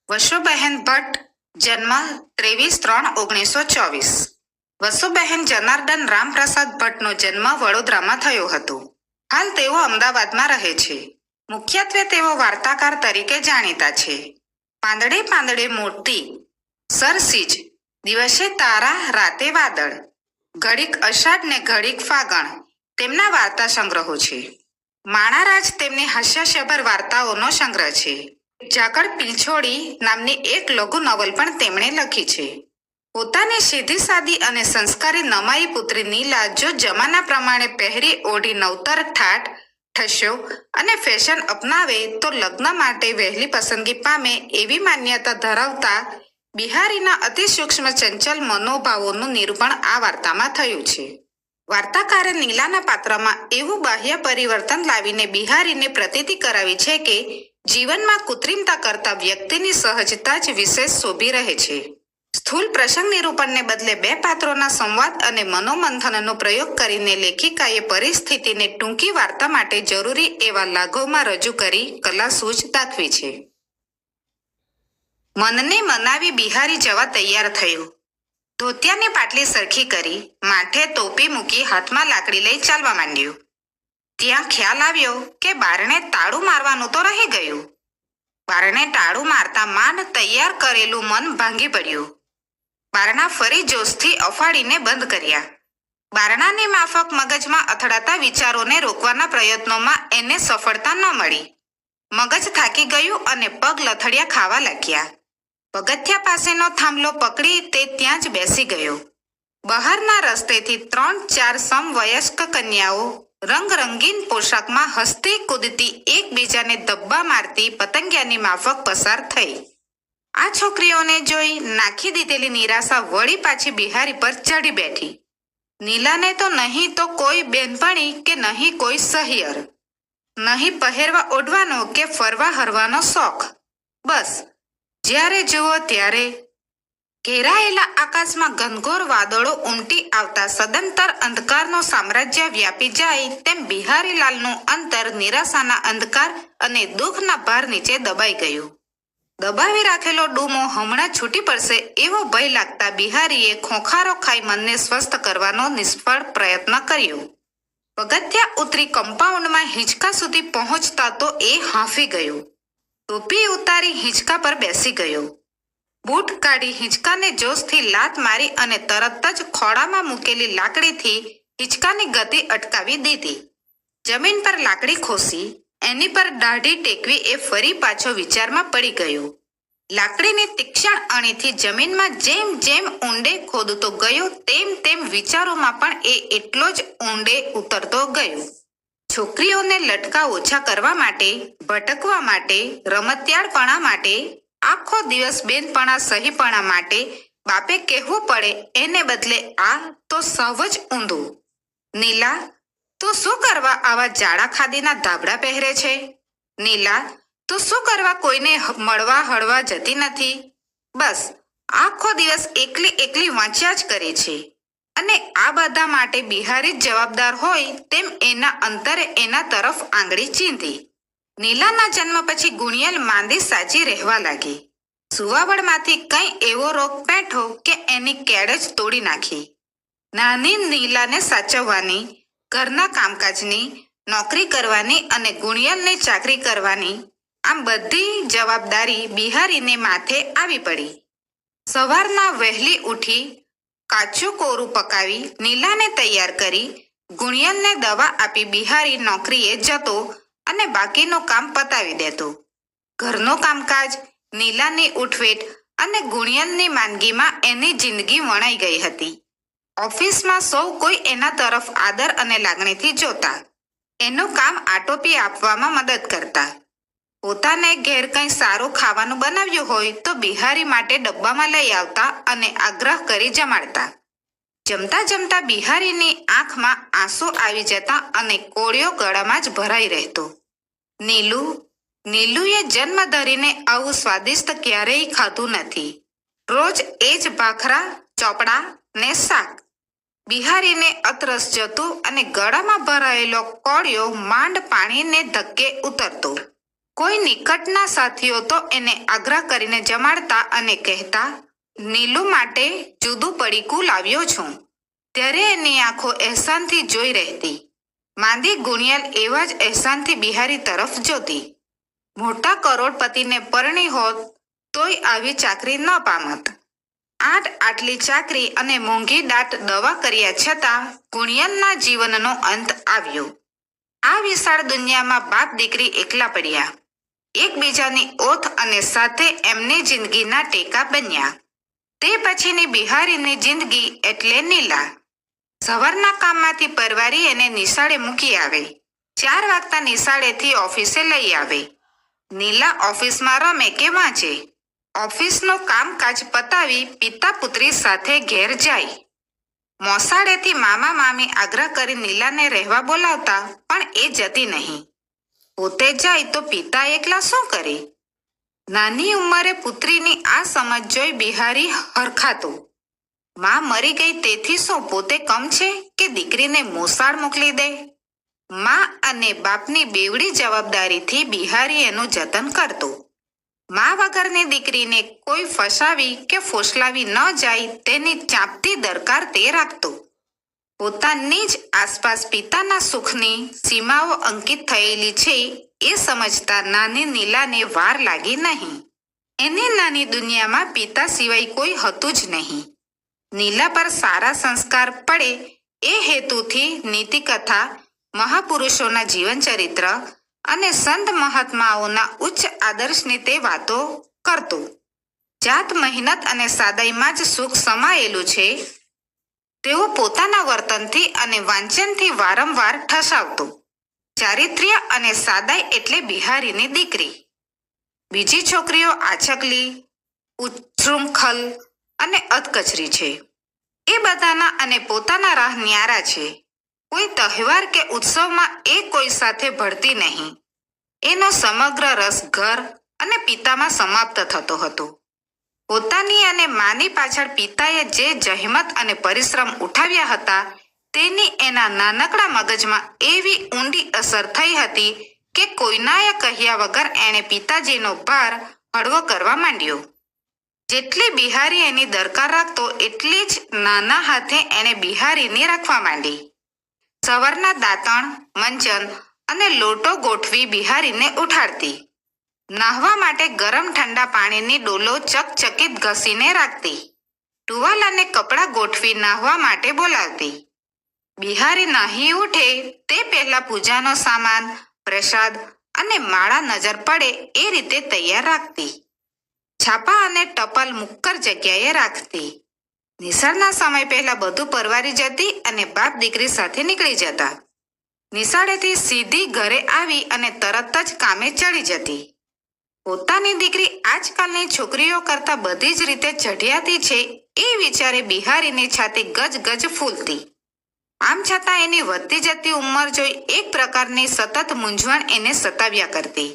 વસુબહેન ભટ્ટ જન્મ 23/3/1924. વસુબહેન જનાર્દન રામપ્રસાદ ભટ્ટનો જન્મ વડોદરામાં થયો હતો. હાલ તેઓ અમદાવાદમાં રહે છે. મુખ્યત્વે તેઓ વાર્તાકાર તરીકે જાણીતા છે. પાંદડે પાંદડે મોતી, સરસીજ, દિવસે તારા રાતે વાદળ, ઘડીક અષાઢ ને ઘડીક ફાગણ તેમના વાર્તા સંગ્રહો છે. માણારાજ તેમની હાસ્યસભર વાર્તાઓનો સંગ્રહ છે. ઝાકળ પીંછોડી નામની એક લઘુ નવલ પણ તેમણે લખી છે. પોતાની સીધી સાદી અને સંસ્કારી નમાઈ પુત્રી નીલા જો જમાના પ્રમાણે પહેરી ઓઢી નવતર ઠાઠ ઠસ્યો અને ફેશન અપનાવે તો લગ્ન માટે વહેલી પસંદગી પામે એવી માન્યતા ધરાવતા બિહારીના અતિ સૂક્ષ્મ ચંચલ મનોભાવોનું નિરૂપણ આ વાર્તામાં થયું છે. વાર્તાકારે નીલાના પાત્રમાં એવું બાહ્ય પરિવર્તન લાવીને બિહારીને પ્રતીતિ કરાવી છે કે જીવનમાં કૃત્રિમતા કરતા વ્યક્તિની સહજતા જ વિશેષ શોભી રહે છે. સ્થૂળ પ્રસંગ નિરૂપણને બદલે બે પાત્રોના સંવાદ અને મનોમંથનનો પ્રયોગ કરીને લેખિકાએ પરિસ્થિતિને ટૂંકી વાર્તા માટે જરૂરી એવા લાઘવમાં રજૂ કરી કલાસૂઝ દાખવી છે. મનને મનાવી બિહારી જવા તૈયાર થયો. ધોતિયાની પાટલી સરખી કરી, માથે ટોપી મૂકી હાથમાં લાકડી લઈ ચાલવા માંડ્યો. ત્યાં ખ્યાલ આવ્યો કે બારણે તાળું મારવાનું તો રહી ગયું. બારણે તાળું મારતા માંડ તૈયાર કરેલું મન ભાંગી પડ્યું. બારણા ફરી જોશથી અફાડીને બંધ કર્યા. બારણાની માફક મગજમાં અથડાતા વિચારોને રોકવાના પ્રયત્નોમાં એને સફળતા ન મળી. મગજ થાકી ગયું અને પગ લથડિયા ખાવા લાગ્યા. પગથિયા પાસેનો થાંભલો પકડી તે ત્યાં જ બેસી ગયો. બહારના રસ્તેથી 3-4 સમવયસ્ક કન્યાઓ રંગરંગીન પોશાકમાં હસતી કૂદતી એકબીજાને ધબ્બા મારતી પતંગિયાની માફક પસાર થઈ. આ છોકરીઓને જોઈ નાખી દીધેલી નિરાશા વળી પાછી બિહારી પર ચડી બેઠી. નીલાને તો નહીં તો કોઈ બેનપણી કે નહીં કોઈ સહિયર, નહીં પહેરવા ઓઢવાનો કે ફરવા હરવાનો શોખ. બસ જ્યારે જુઓ ત્યારે ઘેરાયેલા આકાશમાં ઘનઘોર વાદળો ઉમટી આવતા સદંતર અંધકારનું સામ્રાજ્ય વ્યાપી જાય તેમ બિહારીલાલનું અંતર નિરાશાના અંધકાર અને દુઃખના ભાર નીચે દબાઈ ગયું. દબાવી રાખેલો ડૂમો હમણાં છૂટી પડશે એવો ભય લાગતા બિહારીએ ખોખારો ખાઈ મનને સ્વસ્થ કરવાનો નિષ્ફળ પ્રયત્ન કર્યો. પગથિયા ઉતરી કમ્પાઉન્ડમાં હિંચકા સુધી પહોંચતા તો એ હાંફી ગયો. ટોપી ઉતારી હિંચકા પર બેસી ગયો. બૂટ કાઢી હિંચકાને જોશથી લાત મારી અને તરત જ ખોળામાં મૂકેલી લાકડીથી હિંચકાની ગતિ અટકાવી દીધી. જમીન પર લાકડી ખોસી એની પર દાઢી ટેકવી એ ફરી પાછો વિચારમાં પડી ગયો. લાકડીની તીક્ષ્ણ અણીથી જમીનમાં જેમ જેમ ઊંડે ખોદતો ગયો તેમ તેમ વિચારોમાં પણ એ એટલો જ ઊંડે ઉતરતો ગયો. છોકરીઓને લટકા ઓછા કરવા માટે, ભટકવા માટે, રમતિયાળપણા માટે, આખો દિવસ બેનપણા સહીપણા માટે બાપે કહેવું પડે એને બદલે આ તો સૌ જ ઊંધું. નીલા, તું શું કરવા આવા જાડા ખાદીના ધાબળા પહેરે છે? નીલા, તું શું કરવા કોઈને મળવા હળવા જતી નથી? બસ આખો દિવસ એકલી એકલી વાંચ્યા જ કરે છે. અને આ બધા માટે બિહારી જ જવાબદાર હોય તેમ એના અંતરે એના તરફ આંગળી ચીંધી. નીલાના જન્મ પછી ગુણિયલ માંદી સાજી રહેવા લાગી. સુવાવડમાંથી કંઈ એવો રોગ પેઠો કે એની કેડ જ તોડી નાખી. નાની નીલાને સાચવવાની, ઘરના કામકાજની, નોકરી કરવાની અને ગુણિયલને ચાકરી કરવાની, આમ બધી જવાબદારી બિહારીને માથે આવી પડી. સવારના વહેલી ઉઠી કાચું કોરું પકાવી નીલાને તૈયાર કરી ગુણિયલને દવા આપી બિહારી નોકરીએ જતો અને બાકીનું કામ પતાવી દેતો. ઘરનું કામકાજ, નીલાની ઉઠવેટ અને ગુણિયલની માંદગીમાં એની જિંદગી વણાઈ ગઈ હતી. ઓફિસમાં સૌ કોઈ એના તરફ આદર અને લાગણીથી જોતા. એનું કામ આટોપી આપવામાં મદદ કરતા. પોતાને ઘેર કંઈ સારું ખાવાનું બનાવ્યું હોય તો બિહારી માટે ડબ્બામાં લઈ આવતા અને આગ્રહ કરી જમાડતા. જમતા જમતા બિહારીની આંખમાં આંસુ આવી જતા અને કોળિયો ગળામાં જ ભરાઈ રહેતો. નીલુએ જન્મ ધરીને આવું સ્વાદિષ્ટ ક્યારેય ખાધું નથી. રોજ એ જ ભાખરા, ચોપડા ને શાક. બિહારીને અતરસ જતું અને ગળામાં ભરાયેલો કોળિયો માંડ પાણીને ધક્કે ઉતરતો. કોઈ નિકટના સાથીઓ તો એને આગ્રહ કરીને જમાડતા અને કહેતા, નીલુ માટે જુદું પડીકું લાવ્યો છું. ત્યારે એની આંખો અહેસાનથી જોઈ રહેતી. માંદી ગુણિયલ એવા જ અહેસાનથી બિહારી તરફ જોતી. મોટા કરોડપતિને પરણી હોત તોય આવી ચાકરી ન પામત. આટલી ચાકરી અને મોંઘી દાટ દવા કર્યા છતાં ગુણિયલના જીવનનો અંત આવ્યો. આ વિશાળ દુનિયામાં બાપ દીકરી એકલા પડ્યા. એકબીજાની ઓથ અને સાથે એમની જિંદગીના ટેકા બન્યા. તે પછીની બિહારીની જિંદગી એટલે નીલા. સવારના કામમાંથી પરવારી એને નિશાળે મૂકી આવે. 4 વાગતા નિશાળેથી ઓફિસે લઈ આવે. નીલા ઓફિસમાં રમે કે વાંચે. ઓફિસનું કામકાજ પતાવી પિતા પુત્રી સાથે ઘેર જાય. મોસાળેથી મામા મામી આગ્રહ કરી નીલાને રહેવા બોલાવતા, પણ એ જતી નહીં. પોતે જાય તો પિતા એકલા શું કરે? નાની ઉંમરે પુત્રીની આ સમજ જોઈ બિહારી હરખાતો. માં મરી ગઈ તેથી શું પોતે કમ છે કે દીકરીને મોસાળ મોકલી દે? માં અને બાપની બેવડી જવાબદારીથી બિહારી એનું જતન કરતો. માં વગરની દીકરીને કોઈ ફસાવી કે ફોસલાવી ન જાય તેની ચાંપતી દરકાર તે રાખતો. પોતાની જ આસપાસ પિતાના સુખની સીમાઓ અંકિત થયેલી છે એ સમજતા નાની નીલાને વાર લાગી નહીં. એની નાની દુનિયામાં પિતા સિવાય કોઈ હતું જ નહીં. નીલા પર સારા સંસ્કાર પડે એ હેતુથી નીતિકથા, મહાપુરુષોના જીવનચરિત્ર અને સંત મહાત્માઓના ઉચ્ચ આદર્શની તે વાતો કરતો. જાત મહેનત અને સાદાઈમાં જ સુખ સમાયેલું છે તેઓ પોતાના વર્તનથી અને વાંચનથી વારંવાર ઠસાવતો. ચારિત્ર્ય અને સાદાઈ એટલે બિહારીની દીકરી. બીજી છોકરીઓ આછકલી, ઉચ્છૃંખલ અને અધકચરી છે. એ બધાના અને પોતાના રાહ ન્યારા છે. કોઈ તહેવાર કે ઉત્સવમાં એ કોઈ સાથે ભળતી નહીં. એનો સમગ્ર રસ ઘર અને પિતામાં સમાપ્ત થતો હતો. પોતાની અને માની પાછળ પિતાએ જે જહેમત અને પરિશ્રમ ઉઠાવ્યા હતા તેની એના નાનકડા મગજમાં એવી ઊંડી અસર થઈ હતી કે કોઈનાએ કહ્યા વગર એણે પિતાજીનો ભાર હળવો કરવા માંડ્યો. જેટલી બિહારી એની દરકાર રાખતો એટલી જ નાના હાથે એણે બિહારીની રાખવા માંડી. સવારના દાંતણ, મંજન અને લોટો ગોઠવી બિહારીને ઉઠાડતી. નાહવા માટે ગરમ ઠંડા પાણીની ડોલો ચકચકિત ઘસીને રાખતી. ટુવાલ અને કપડાં ગોઠવી નાહવા માટે બોલાવતી. બિહારી નાહી ઉઠે તે પહેલા પૂજાનો સામાન, પ્રસાદ અને માળા નજર પડે એ રીતે તૈયાર રાખતી. છાપા અને ટપલ મુક્કર જગ્યાએ રાખતી. નિશાળના સમય પહેલા બધું પરવારી જતી અને બાપ દીકરી સાથે નીકળી જતા. નિશાળેથી સીધી ઘરે આવી અને તરત જ કામે ચડી જતી. પોતાની દીકરી આજકાલની છોકરીઓ કરતા બધી જ રીતે ચઢિયાતી છે એ વિચારે બિહારીની છાતી ગજ ગજ ફૂલતી. આમ છતાં એની વધતી જતી ઉંમર જોઈ એક પ્રકારની સતત મૂંઝવણ એને સતાવ્યા કરતી.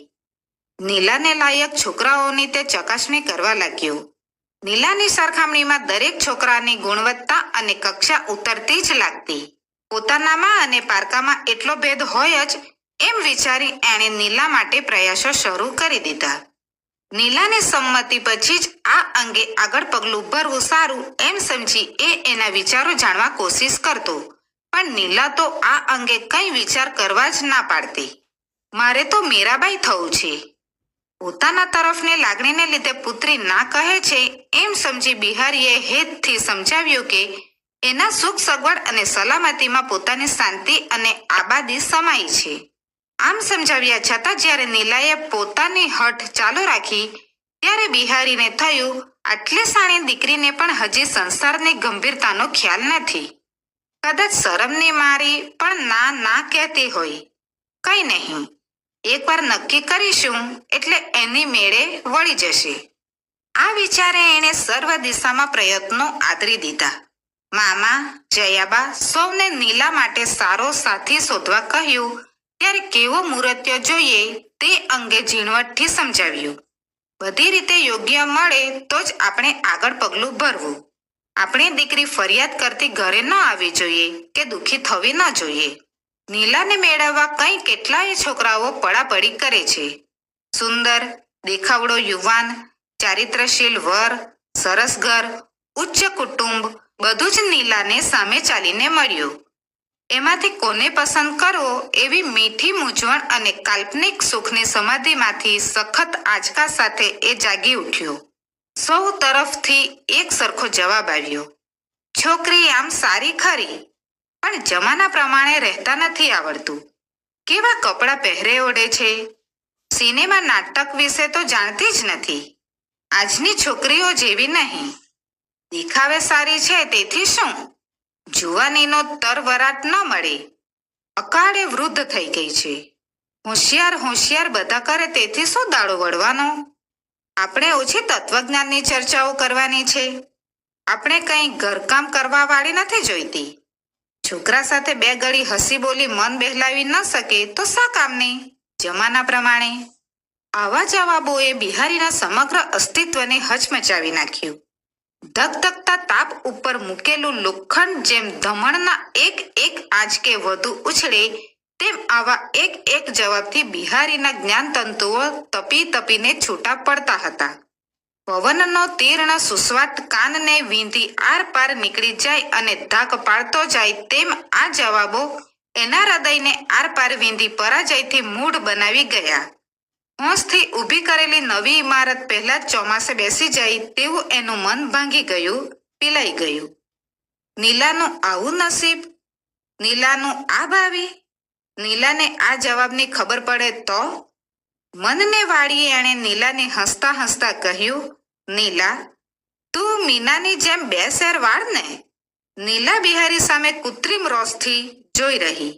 નીલાને લાયક છોકરાઓની તે ચકાસણી કરવા લાગ્યો. નીલાની સરખામણીમાં દરેક છોકરાની ગુણવત્તા અને કક્ષા ઉતરતી જ લાગતી. પોતાનામાં અને પારકામાં એટલો ભેદ હોય જ એમ વિચારી એણે નીલા માટે પ્રયાસો શરૂ કરી દીધા. નીલાની સંમતિ પછી જ આ અંગે આગળ પગલું ભરવું સારું એમ સમજી એ એના વિચારો જાણવા કોશિશ કરતો. પણ નીલા તો આ અંગે કંઈ વિચાર કરવા જ ના પાડતી. મારે તો મીરાબાઈ થવું છે. પોતાના તરફની લાગણીને લીધે પુત્રી ના કહે છે એમ સમજી બિહારીએ હેતથી સમજાવ્યું કે એના સુખ સગવડ અને સલામતીમાં પોતાની શાંતિ અને આબાદી સમાઈ છે. આમ સમજાવ્યા છતાં જ્યારે નીલાએ પોતાની હઠ ચાલુ રાખી ત્યારે બિહારીને થયું આટલી સાણી દીકરીને પણ હજી સંસારની ગંભીરતાનો ખ્યાલ નથી. કદાચ શરમની મારી પણ ના ના કહેતી હોય. કંઈ નહીં, એકવાર નક્કી કરીશું એટલે એની મેળે વળી જશે. આ વિચારે એણે સર્વ દિશામાં પ્રયત્નો આદરી દીધા. મામા, જયાબા સૌને નીલા માટે સારો સાથી શોધવા કહ્યું ત્યારે કેવો મુહૂર્ત્ય જોઈએ તે અંગે ઝીણવટથી સમજાવ્યું. બધી રીતે યોગ્ય મળે તો જ આપણે આગળ પગલું ભરવું. આપણી દીકરી ફરિયાદ કરતી ઘરે ન આવવી જોઈએ કે દુઃખી થવી ન જોઈએ. નીલાને મેળવવા કંઈ કેટલાય છોકરાઓ પડાપડી કરે છે. સુંદર દેખાવડો યુવાન, ચારિત્રશીલ વર, સરસ ઘર, ઉચ્ચ કુટુંબ, બધું જ નીલાને સામે ચાલીને મળ્યું. એમાંથી કોને પસંદ કરવો એવી મીઠી મૂંઝવણ અને કાલ્પનિક સુખની સમાધિમાંથી સખત આંચકા સાથે એ જાગી ઉઠ્યો. સૌ તરફથી એક સરખો જવાબ આવ્યો, છોકરી આમ સારી ખરી, પણ જમાના પ્રમાણે રહેતા નથી આવડતું. કેવા કપડાં પહેરે ઓઢે છે, સિનેમા નાટક વિશે તો જાણતી જ નથી. આજની છોકરીઓ જેવી નહીં. દેખાવે સારી છે તેથી શું, જુવાનીનો તરવરાટ ન મળે. અકાળે વૃદ્ધ થઈ ગઈ છે. હોશિયાર હોશિયાર બધા કરે તેથી શું દાડો વળવાનો. આપણે ઓછી તત્વજ્ઞાનની ચર્ચાઓ કરવાની છે. આપણે કંઈ ઘરકામ કરવા વાળી નથી જોઈતી. છોકરા સાથે બે ઘડી હસી બોલી મન બહેલાવી ન શકે તો શા કામની. જમાના પ્રમાણે આવા જવાબોએ બિહારીના સમગ્ર અસ્તિત્વને હચમચાવી નાખ્યું. ધગધગતા તાપ ઉપર મૂકેલું લોખંડ જેમ ધમણના એક એક આંચકે વધુ ઉછળે તેમ આવા એક એક જવાબથી બિહારીના જ્ઞાનતંતુઓ તપી તપીને છૂટા પડતા હતા. પવનનો તીર્ણ સુસ્વાટ કાનને વીંધી આરપાર નીકળી જાય અને ધાક પાડતો જાય તેમ આ જવાબો એના હૃદયને આરપાર વીંધી પરાજયથી મૂઢ બનાવી ગયા. હોંશથી ઊભી કરેલી નવી ઇમારત પહેલા જ ચોમાસે બેસી જાય તેવું એનું મન ભાંગી ગયું, પીલાઈ ગયું. નીલાનું આવું નસીબ, નીલાનું આ ભાવિ. નીલાને આ જવાબની ખબર પડે તો મનને વાળીએ એણે નીલાને હસતા હસતા કહ્યું, નીલા, તું મીનાની જેમ બે શેર વાળ ને. નીલા બિહારી સામે કૃત્રિમ રોષથી જોઈ રહી.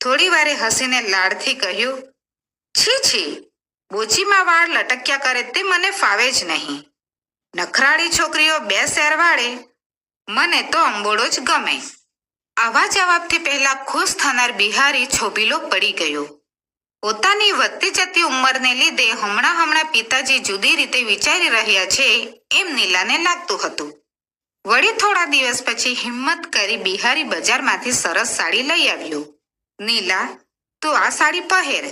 થોડી વારે હસીને લાડથી કહ્યું, છી છી, બોચીમાં વાળ લટક્યા કરે તે મને ફાવે જ નહીં. નખરાળી છોકરીઓ બે શેર વાળે, મને તો અંબોડો જ ગમે. આવા જવાબથી પહેલા ખુશ થનાર બિહારી છોભીલો પડી ગયો. પોતાની વધતી જતી ઉંમરને લીધે હમણાં પિતાજી જુદી રીતે વિચારી રહ્યા છે એમ નીલાને લાગતું હતું. વળી થોડા દિવસ પછી હિંમત કરી બિહારી બજારમાંથી સરસ સાડી લઈ આવ્યો. નીલા, તું આ સાડી પહેર,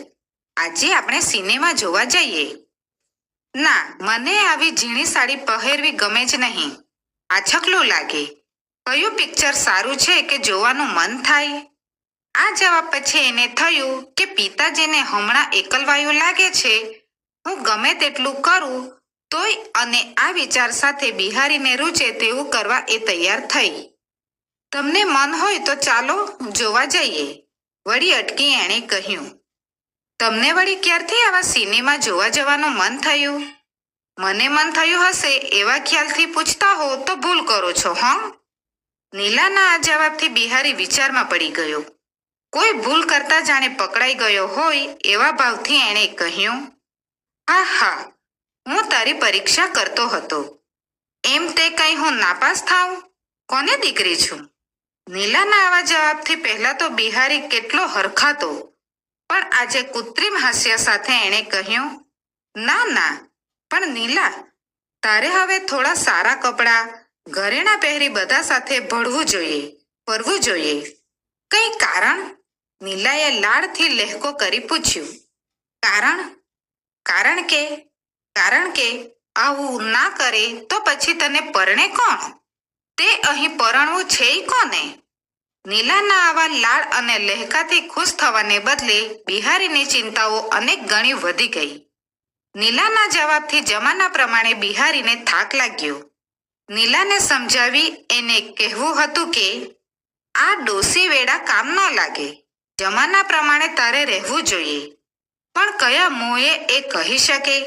આજે આપણે સિનેમા જોવા જઈએ. ના, મને આવી ઝીણી સાડી પહેરવી ગમે જ નહીં. આછકલું લાગે. કયું પિક્ચર સારું છે કે જોવાનું મન થાય. આ જવાબ પછી એને થયું કે પિતાજીને હમણાં એકલવાયું લાગે છે. હું ગમે તેટલું કરું તોય, અને આ વિચાર સાથે બિહારીને રૂચે તેવું કરવા એ તૈયાર થઈ. તમને મન હોય તો ચાલો જોવા જઈએ, વળી અટકી એણે કહ્યું. તમને વળી ક્યારથી આવા સિનેમા જોવા જવાનું મન થયું? મને મન થયું હશે એવા ખ્યાલથી પૂછતા હો તો ભૂલ કરો છો. હા. નીલાના આ જવાબથી બિહારી વિચારમાં પડી ગયો. કોઈ ભૂલ કરતા જાણે પકડાઈ ગયો હોય એવા ભાવથી એણે કહ્યું, આહા, હું તારી પરીક્ષા કરતો હતો. એમ તે કંઈ હું નાપાસ થાઉં? કોને દીકરી છું? નીલાના આવા જવાબથી પહેલા તો બિહારી કેટલો હરખાતો, પણ આજે કૃત્રિમ હાસ્ય સાથે એણે કહ્યું, ના ના, પણ નીલા, તારે હવે થોડા સારા કપડાં, ઘરેણાં પહેરી બધા સાથે ભળવું જોઈએ, ફરવું જોઈએ. કંઈ કારણ? નીલાએ લાડથી લહેકો કરી પૂછ્યું. કારણ કે આવું ના કરે તો પછી તને પરણે કોણ? તે અહીં પરણવું છે કોને? નીલાના આવા લાડ અને લહેકાથી ખુશ થવાને બદલે બિહારીની ચિંતાઓ અનેક ગણી વધી ગઈ. નીલાના જવાબથી જમાના પ્રમાણે બિહારીને થાક લાગ્યો. નીલાને સમજાવી એને કહેવું હતું કે આ ડોસી વેડા કામ ન લાગે. જમાના પ્રમાણે તારે રહેવું જોઈએ. પણ કયા મોએ એ કહી શકે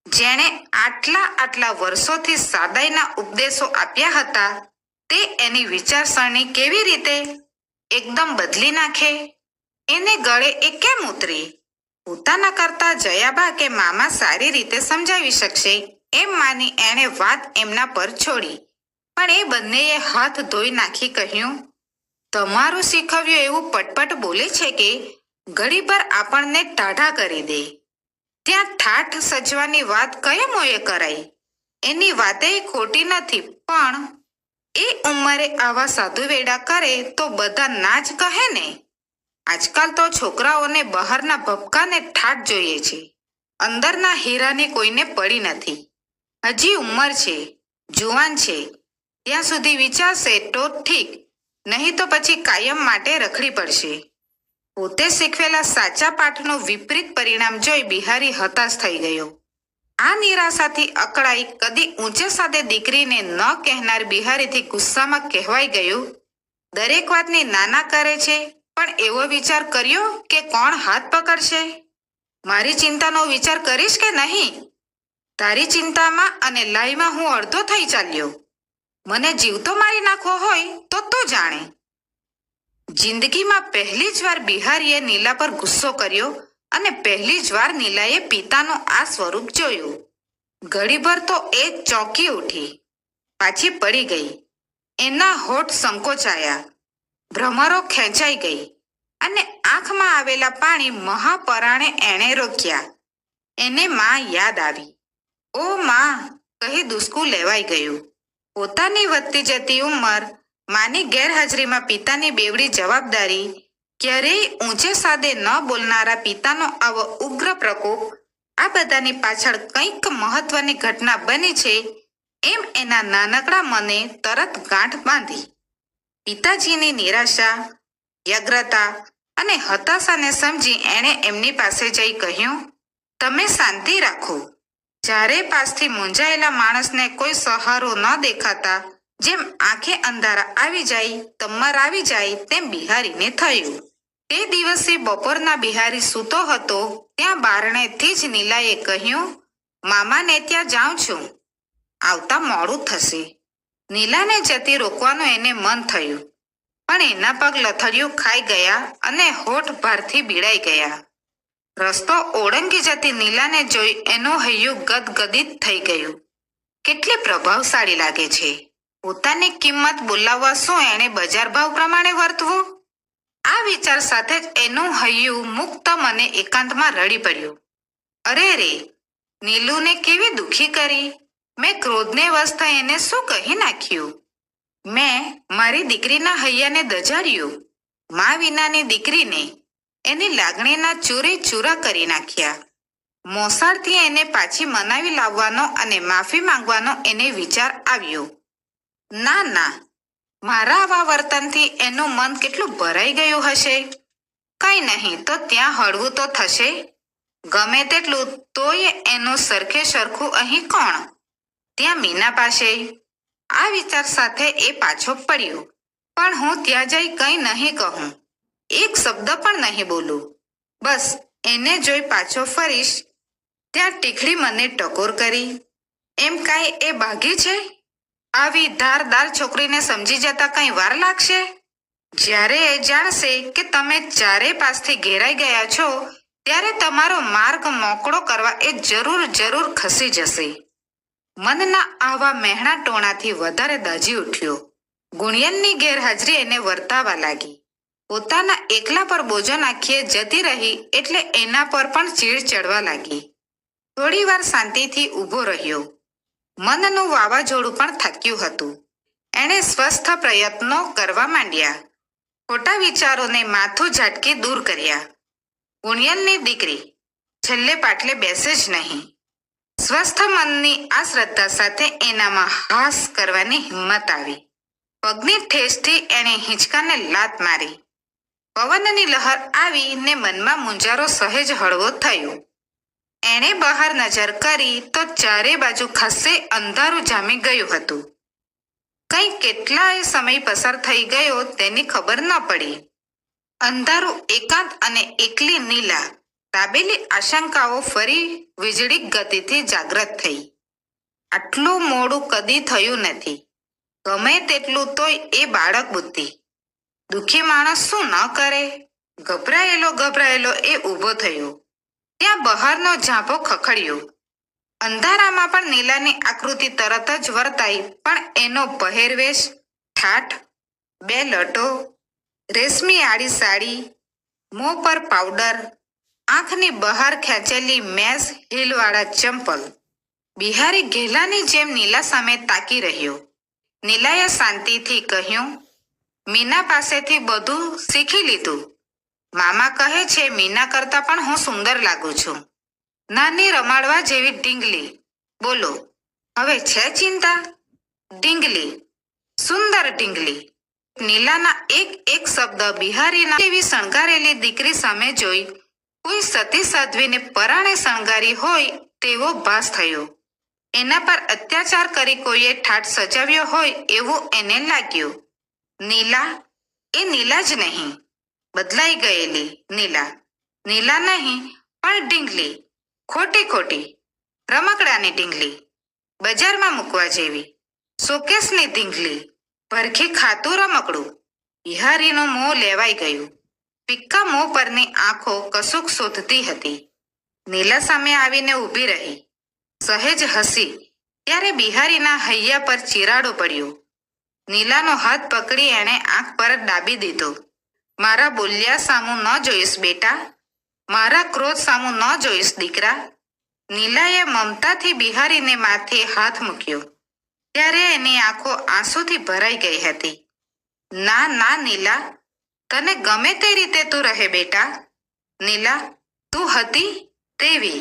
જેણે આટલા વર્ષોથી સાદાઈના ઉપદેશો આપ્યા હતા તે એની વિચારસરણી કેવી રીતે એકદમ બદલી નાખે? એને ગળે એ કેમ ઉતરી? પોતાના કરતા જયાબા કે મામા સારી રીતે સમજાવી શકશે એમ માની એણે વાત એમના પર છોડી. પણ એ બંનેએ હાથ ધોઈ નાખી કહ્યું, તમારું શીખવ્યું એવું પટપટ બોલે છે કે ઘડીભર આપણને ટાઢા કરી દે. ત્યાં ઠાઠ સજવાની વાત કયા મોએ કરાઈ? એની વાતે ખોટી નથી, પણ એ ઉંમરે આવા સાધુ વેડા કરે તો બધા ના જ કહે ને. આજકાલ તો છોકરાઓને બહારના ભપકાને ઠાઠ જોઈએ છે. અંદરના હીરાની કોઈને પડી નથી. હજી ઉંમર છે, જુવાન છે, ત્યાં સુધી વિચારશે તો ઠીક, નહીં તો પછી કાયમ માટે રખડી પડશે. પોતે શીખવેલા સાચા પાઠનું વિપરીત પરિણામ જોઈ બિહારી હતાશ થઈ ગયો. આ નિરાશાથી અકળાઈ કદી ઊંચે સાથે દીકરીને ન કહેનાર બિહારીથી ગુસ્સામાં કહેવાઈ ગયું, દરેક વાતની નાના કરે છે, પણ એવો વિચાર કર્યો કે કોણ હાથ પકડશે? મારી ચિંતાનો વિચાર કરીશ કે નહીં? તારી ચિંતામાં અને લાઈમાં હું અડધો થઈ ચાલ્યો. મને જીવતો મારી નાખવો હોય તો તું જાણે. જિંદગીમાં પહેલી જ વાર બિહારીએ નીલા પર ગુસ્સો કર્યો અને પહેલી જ વાર નીલાએ પિતાનું આ સ્વરૂપ જોયું. ઘડીભર તો એ ચોંકી ઉઠી, પાછી પડી ગઈ. એના હોઠ સંકોચાયા, ભ્રમરો ખેંચાઈ ગઈ અને આંખમાં આવેલા પાણી મહાપરાણે એણે રોક્યા. એને માં યાદ આવી. ઓ માં કહી દુસકું લેવાઈ ગયું. પોતાની વધતી જતી ઉંમર, માની ગેરહાજરીમાં પિતાની બેવડી જવાબદારી, ક્યારેય ઊંચે સાદે ન બોલનારા પિતાનો આવો ઉગ્ર પ્રકોપ, આ બધાની પાછળ કંઈક મહત્વની ઘટના બની છે એમ એના નાનકડા મને તરત ગાંઠ બાંધી. પિતાજીની નિરાશા, વ્યગ્રતા અને હતાશાને સમજી એણે એમની પાસે જઈ કહ્યું, તમે શાંતિ રાખો. જ્યારે પાસથી મૂંઝાયેલા માણસને કોઈ સહારો ન દેખાતા જેમ આંખે અંધારા આવી જાય, તમ્મર આવી જાય, તેમ બિહારીને થયું. તે દિવસે બપોરના બિહારી સૂતો હતો ત્યાં બારણેથી જ નીલાએ કહ્યું, મામાને ત્યાં જાઉં છું, આવતા મોડું થશે. નીલાને જતી રોકવાનું એને મન થયું, પણ એના પગ લથડિયું ખાઈ ગયા અને હોઠ ભારથી બીડાઈ ગયા. રસ્તો ઓળંગી જતી નીલાને જોઈ એનું હૈયું ગદગદિત થઈ ગયું. કેટલી પ્રભાવશાળી લાગે છે! પોતાની કિંમત બોલાવવા શું એણે બજાર ભાવ પ્રમાણે વર્તવું? આ વિચાર સાથે જ એનું હૈયું મુક્ત મને એકાંતમાં રડી પડ્યું. અરે રે, નીલુને કેવી દુખી કરી! મેં ક્રોધને વશ થઈ એને શું કહી નાખ્યું? મેં મારી દીકરીના હૈયાને દજાડ્યું. મા વિનાની દીકરીને, એની લાગણીના ચૂરે ચૂરા કરી નાખ્યા. મોસાળથી એને પાછી મનાવી લાવવાનો અને માફી માંગવાનો એને વિચાર આવ્યો. ના ના, મારા આવા વર્તનથી એનું મન કેટલું ભરાઈ ગયું હશે. કંઈ નહીં તો ત્યાં હળવું તો થશે. ગમે તેટલું તોય એનું સરખે સરખું અહીં કોણ? ત્યાં મીના પાસે. આ વિચાર સાથે એ પાછો પડ્યો. પણ હું ત્યાં જઈ કંઈ નહીં કહું, એક શબ્દ પણ નહીં બોલું. બસ એને જોઈ પાછો ફરીશ. ત્યાં ટીખડી મને ટકોર કરી. એમ કાંઈ એ ભાગી છે? આવી ધારદાર છોકરીને સમજી જતા કંઈ વાર લાગશે? જ્યારે એ જાણશે કે તમે ચારે પાસથી ઘેરાઈ ગયા છો, ત્યારે તમારો માર્ગ મોકળો કરવા એ જરૂર ખસી જશે. મનના આવા મહેણા ટોણાથી વધારે દાઝી ઉઠ્યો. ગુણિયનની ગેરહાજરી એને વર્તાવા લાગી. પોતાના એકલા પર બોજો નાખીએ જતી રહી એટલે એના પર પણ ચીડ ચડવા લાગી. થોડી વાર શાંતિથી ઊભો રહ્યો. મનનું વાવાઝોડું પણ થાક્યું હતું. એણે સ્વસ્થ પ્રયત્નો કરવા માંડ્યા. ખોટા વિચારોને માથું ઝાટકી દૂર કર્યા. ગુણિયનની દીકરી છેલ્લે પાટલે બેસે જ નહીં. સ્વસ્થ મનની આ શ્રદ્ધા સાથે એનામાં હાસ કરવાની હિંમત આવી. પગની ઠેસથી એણે હિંચકાને લાત મારી. પવનની લહેર આવી ને મનમાં મૂંઝારો સહેજ હળવો થયો. એણે બહાર નજર કરી તો ચારે બાજુ ખાસ્સે અંધારું જામી ગયું હતું. કંઈ કેટલાય સમય પસાર થઈ ગયો તેની ખબર ન પડી. અંધારું એકાંત અને એકલી નીલા, દાબેલી આશંકાઓ ફરી વીજળી ગતિથી જાગ્રત થઈ. આટલું મોડું કદી થયું નથી. ગમે તેટલું તોય એ બાળક બુદ્ધિ. દુઃખી માણસ શું ન કરે? ગભરાયેલો એ ઊભો થયો. ત્યાં બહારનો ઝાંપો ખખડ્યો. અંધારામાં પણ નીલાની આકૃતિ તરત જ વર્તાઈ, પણ એનો પહેરવેશ, ઠાઠ, બે લટો, રેશમી આડી સાડી, મોં પર પાવડર, આંખની બહાર ખેંચેલી મેસ હીલવાળા ચંપલ. બિહારી ઘેલાની જેમ નીલા સામે તાકી રહ્યો. નીલાએ શાંતિથી કહ્યું, મીના પાસેથી બધું શીખી લીધું. મામા કહે છે મીના કરતાં પણ હું સુંદર લાગુ છું. નાની રમાડવા જેવી ઢીંગલી. બોલો, હવે છે ચિંતા? ઢીંગલી, સુંદર ઢીંગલી. નીલાના એક એક શબ્દ બિહારીના એવી શણગારેલી દીકરી સામે જોઈ કોઈ સતી સાધ્વીને પરાણે શણગારી હોય તેવો ભાસ થયો. એના પર અત્યાચાર કરી કોઈએ ઠાઠ સજાવ્યો હોય એવું એને લાગ્યું. નીલા એ નીલા જ નહીં, બદલાઈ ગયેલી નીલા. નીલા નહીં પણ ઢીંગલી, ખોટી ખોટી રમકડાની ઢીંગલી, બજારમાં મૂકવા જેવી, શોકેસની ઢીંગલી, ભરખી ખાતું રમકડું. બિહારીનું મોં લેવાઈ ગયું. પિક્કા મોં પરની આંખો કશુંક શોધતી હતી. નીલા સામે આવીને ઊભી રહી, સહેજ હસી ત્યારે બિહારીના હૈયા પર ચિરાડો પડ્યો. નીલાનો હાથ પકડી એણે આંખ પર દાબી દીધો. મારા બોલ્યા સામું ન જોઈશ બેટા, મારા ક્રોધ સામું ન જોઈશ દીકરા. નીલાએ મમતાથી બિહારીને માથે હાથ મૂક્યો ત્યારે એની આંખો આંસુથી ભરાઈ ગઈ હતી. ના ના નીલા, તને ગમે તે રીતે તું રહે બેટા. નીલા, તું હતી તેવી.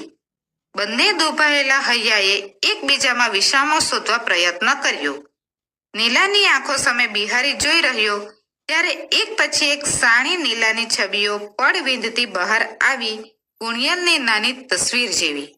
બંને દુભાયેલા હૈયાએ એકબીજામાં વિસામો શોધવા પ્રયત્ન કર્યો. નીલાની આંખો સામે બિહારી જોઈ રહ્યો ત્યારે એક પછી એક સાણી નીલાની છબીઓ પડ વીંધતી બહાર આવી. ગુણિયલની નાની તસવીર જેવી.